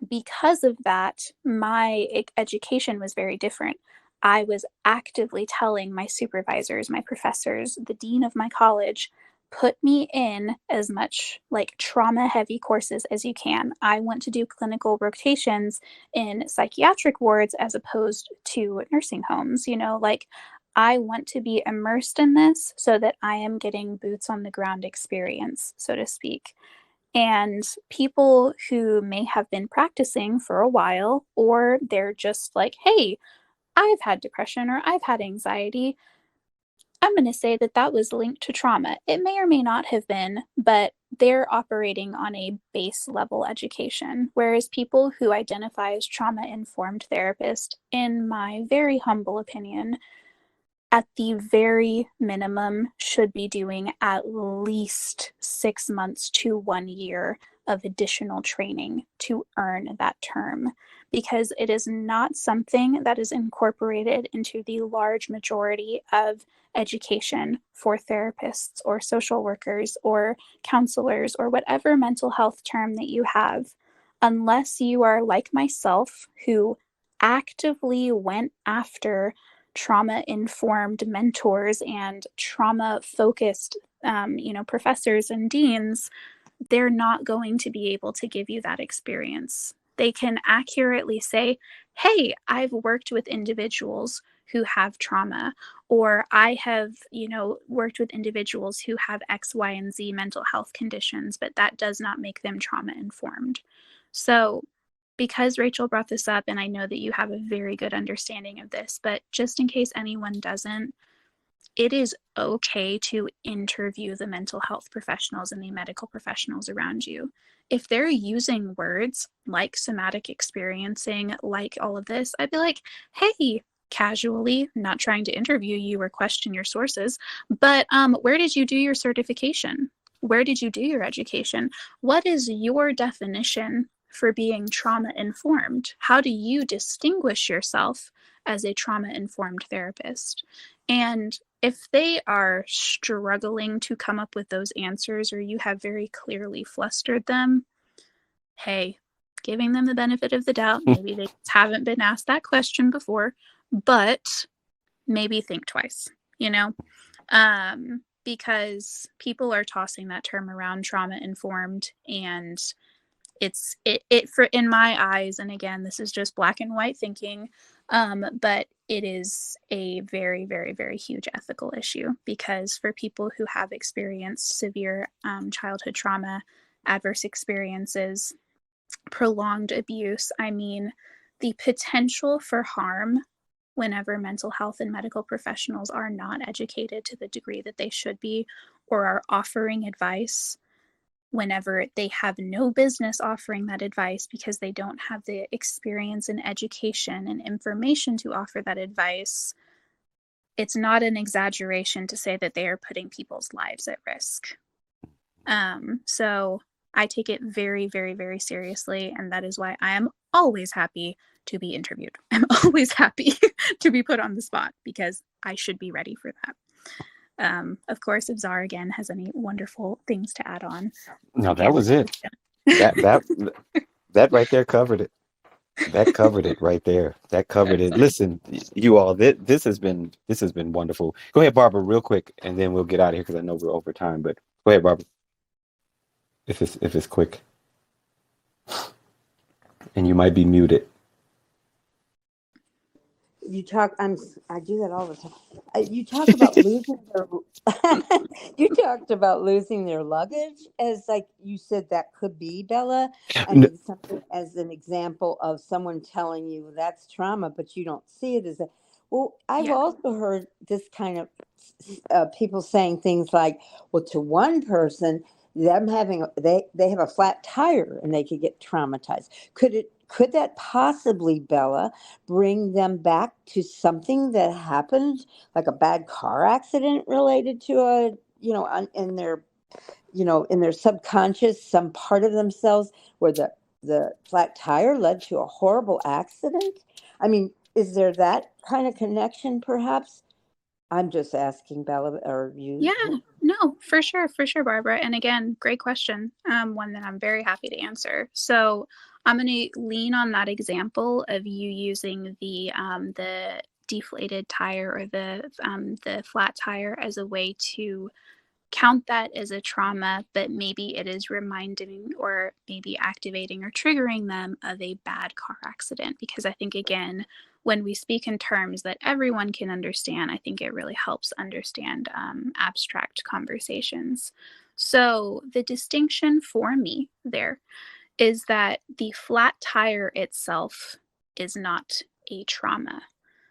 Because of that, my education was very different. I was actively telling my supervisors, my professors, the dean of my college, put me in as much trauma heavy courses as you can. I want to do clinical rotations in psychiatric wards as opposed to nursing homes. I want to be immersed in this so that I am getting boots on the ground experience, so to speak. And people who may have been practicing for a while, or they're just like, hey, I've had depression or I've had anxiety, I'm going to say that was linked to trauma. It may or may not have been, but they're operating on a base level education. Whereas people who identify as trauma-informed therapists, in my very humble opinion, at the very minimum, should be doing at least 6 months to 1 year of additional training to earn that term, because it is not something that is incorporated into the large majority of education for therapists or social workers or counselors or whatever mental health term that you have, unless you are like myself, who actively went after trauma-informed mentors and trauma-focused, professors and deans. They're not going to be able to give you that experience. They can accurately say, hey, I've worked with individuals who have trauma, or I have, worked with individuals who have X, Y, and Z mental health conditions, but that does not make them trauma-informed. So because Rachel brought this up, and I know that you have a very good understanding of this, but just in case anyone doesn't, it is okay to interview the mental health professionals and the medical professionals around you. If they're using words like somatic experiencing, like all of this, I'd be like, hey, casually, not trying to interview you or question your sources, but where did you do your certification? Where did you do your education? What is your definition for being trauma informed? How do you distinguish yourself as a trauma informed therapist? And if they are struggling to come up with those answers, or you have very clearly flustered them, hey, giving them the benefit of the doubt. Maybe they haven't been asked that question before, but maybe think twice, you know? Because people are tossing that term around, trauma informed, and it for, in my eyes, and again, this is just black and white thinking, but it is a very, very, very huge ethical issue, because for people who have experienced severe childhood trauma, adverse experiences, prolonged abuse, I mean, the potential for harm whenever mental health and medical professionals are not educated to the degree that they should be, or are offering advice whenever they have no business offering that advice because they don't have the experience and education and information to offer that advice, it's not an exaggeration to say that they are putting people's lives at risk. So I take it very, very, very seriously, and that is why I am always happy to be interviewed. I'm always happy to be put on the spot, because I should be ready for that. Of course, if Zara again has any wonderful things to add on. No, that was it. That right there covered it. That covered it right there. That covered it. Listen, you all, this has been wonderful. Go ahead, Barbara, real quick, and then we'll get out of here because I know we're over time. But go ahead, Barbara. If it's quick, and you might be muted. You talk. I do that all the time. You talk about losing their. You talked about losing their luggage, as like you said that could be, Bella. I mean, something as an example of someone telling you that's trauma, but you don't see it as a. Well, I've also heard this kind of people saying things like, "Well, to one person, them having they have a flat tire and they could get traumatized." Could that possibly, Bella, bring them back to something that happened, like a bad car accident related to a, in their, in their subconscious, some part of themselves where the flat tire led to a horrible accident? I mean, is there that kind of connection, perhaps? I'm just asking, Bella, or you. Yeah, no, for sure, Barbara. And again, great question. One that I'm very happy to answer. So I'm going to lean on that example of you using the deflated tire, or the flat tire, as a way to count that as a trauma, but maybe it is reminding or maybe activating or triggering them of a bad car accident. Because I think, again, when we speak in terms that everyone can understand, I think it really helps understand abstract conversations. So the distinction for me there is that the flat tire itself is not a trauma.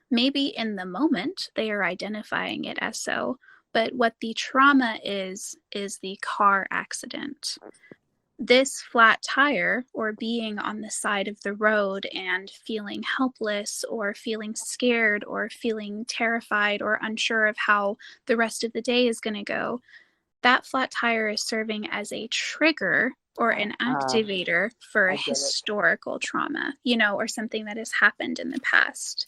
Maybe in the moment they are identifying it as so, but what the trauma is the car accident. This flat tire, or being on the side of the road and feeling helpless, or feeling scared, or feeling terrified, or unsure of how the rest of the day is going to go, that flat tire is serving as a trigger or an activator for a historical trauma, or something that has happened in the past.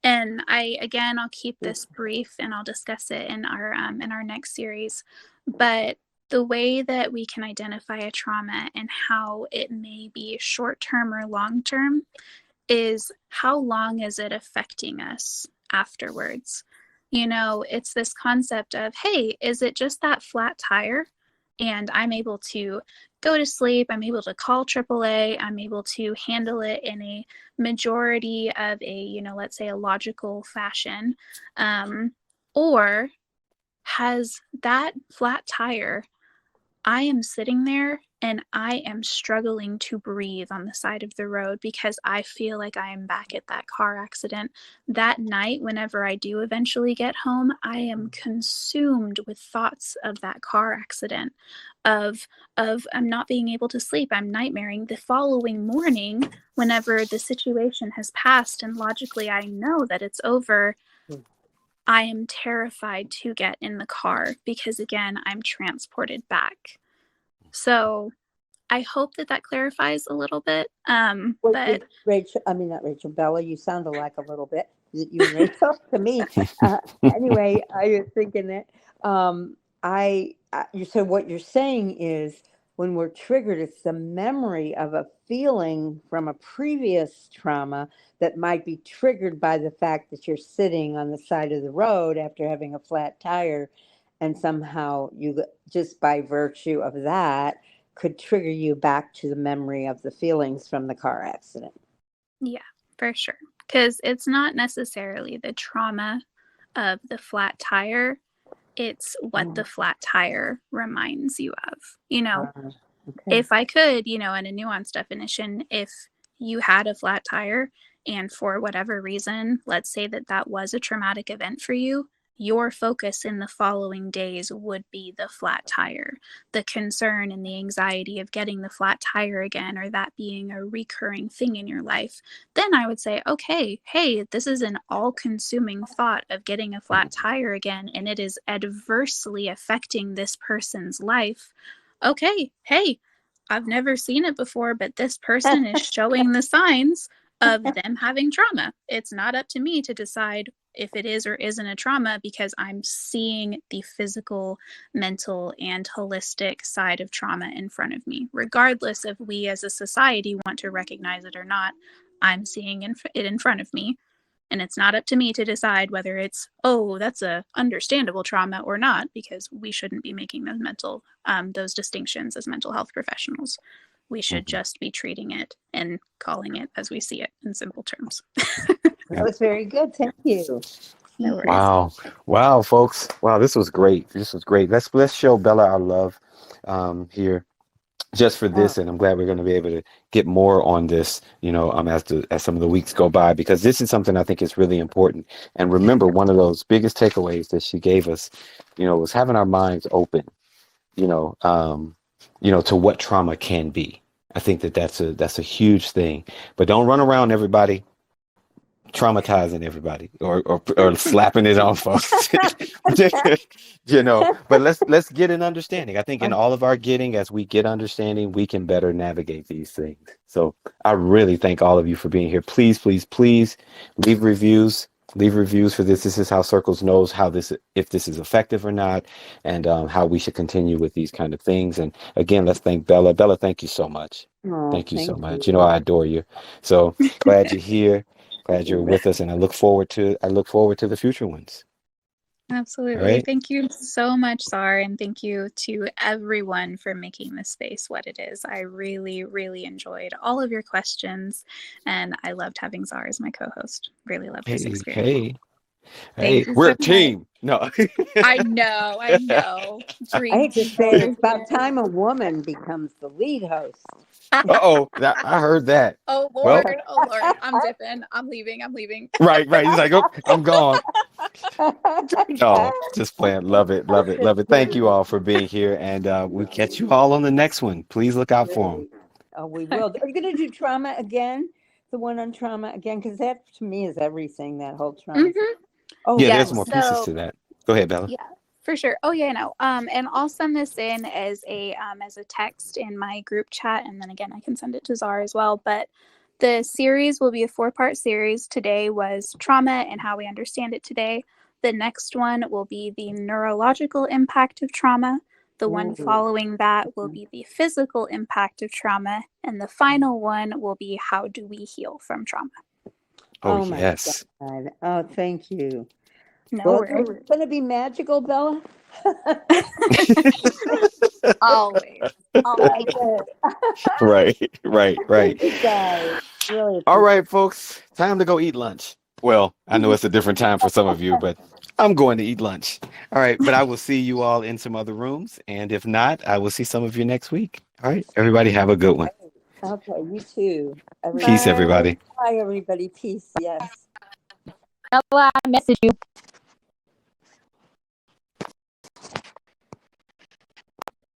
And I'll keep this brief, and I'll discuss it in our next series. But the way that we can identify a trauma and how it may be short-term or long-term is, how long is it affecting us afterwards? It's this concept of, hey, is it just that flat tire? And I'm able to go to sleep, I'm able to call AAA, I'm able to handle it in a majority of a, let's say a logical fashion. Or has that flat tire, I am sitting there and I am struggling to breathe on the side of the road because I feel like I am back at that car accident. That night, whenever I do eventually get home, I am consumed with thoughts of that car accident, of I'm not being able to sleep. I'm nightmaring. The following morning, whenever the situation has passed and logically I know that it's over, I am terrified to get in the car because, again, I'm transported back. So I hope that clarifies a little bit. But Rachel, I mean, not Rachel, Bella, you sound alike a little bit. You and Rachel to me. Anyway, I was thinking that you said what you're saying is when we're triggered, it's the memory of a feeling from a previous trauma that might be triggered by the fact that you're sitting on the side of the road after having a flat tire. And somehow you, just by virtue of that, could trigger you back to the memory of the feelings from the car accident. Yeah, for sure. Because it's not necessarily the trauma of the flat tire. It's what the flat tire reminds you of. Okay. If I could, in a nuanced definition, if you had a flat tire and for whatever reason, let's say that was a traumatic event for you, your focus in the following days would be the flat tire, the concern and the anxiety of getting the flat tire again, or that being a recurring thing in your life. Then I would say, okay, hey, this is an all-consuming thought of getting a flat tire again, and it is adversely affecting this person's life. Okay, hey, I've never seen it before, but this person is showing the signs of them having trauma. It's not up to me to decide if it is or isn't a trauma because I'm seeing the physical, mental, and holistic side of trauma in front of me. Regardless if we as a society want to recognize it or not, I'm seeing it in front of me. And it's not up to me to decide whether it's, that's a understandable trauma or not, because we shouldn't be making those distinctions as mental health professionals. We should just be treating it and calling it as we see it in simple terms. That was very good. Thank you. No worries. Wow, folks. Wow, this was great. Let's show Bella our love here just for this, and I'm glad we're going to be able to get more on this, as some of the weeks go by, because this is something I think is really important. And remember, one of those biggest takeaways that she gave us, was having our minds open, to what trauma can be. I think that's a huge thing. But don't run around everybody traumatizing everybody or slapping it on folks. But let's get an understanding. I think in all of our getting, as we get understanding, we can better navigate these things. So I really thank all of you for being here. Please leave reviews for this. This is how Circles knows if this is effective or not, and how we should continue with these kind of things. And again, let's thank Bella. Bella, thank you so much. Thank you so much. I adore you. So glad you're here. Glad you're with us, and I look forward to the future ones. Absolutely. Right. Thank you so much, Zar, and thank you to everyone for making this space what it is. I really, really enjoyed all of your questions, and I loved having Zar as my co-host. Really loved this experience. Hey, we're a team. No. I know. Dream I hate to team say over it's about here. time a woman becomes the lead host. I heard that. Oh Lord, I'm dipping. I'm leaving. Right. He's like, I'm gone. No, just playing. Love it. Thank you all for being here, and we'll catch you all on the next one. Please look out for them. Oh, we will. Are you going to do trauma again? The one on trauma again? Because that, to me, is everything, that whole trauma. Mm-hmm. Oh, yeah, there's more pieces to that. Go ahead, Bella. Yeah, for sure. Oh yeah, no. And I'll send this in as a text in my group chat, and then again I can send it to Zara as well. But the series will be a 4-part series. Today was trauma and how we understand it today. The next one will be the neurological impact of trauma. The one following that will be the physical impact of trauma, and the final one will be how do we heal from trauma. Oh yes. God. Oh, thank you. No worries. It's going to be magical, Bella. Always. Right. Really. All right, folks. Time to go eat lunch. Well, I know it's a different time for some of you, but I'm going to eat lunch. All right, but I will see you all in some other rooms, and if not, I will see some of you next week. All right. Everybody have a good one. Okay, you too. Peace, Everybody. Bye. everybody. Bye, everybody. Peace. Yes. Ella, I message you.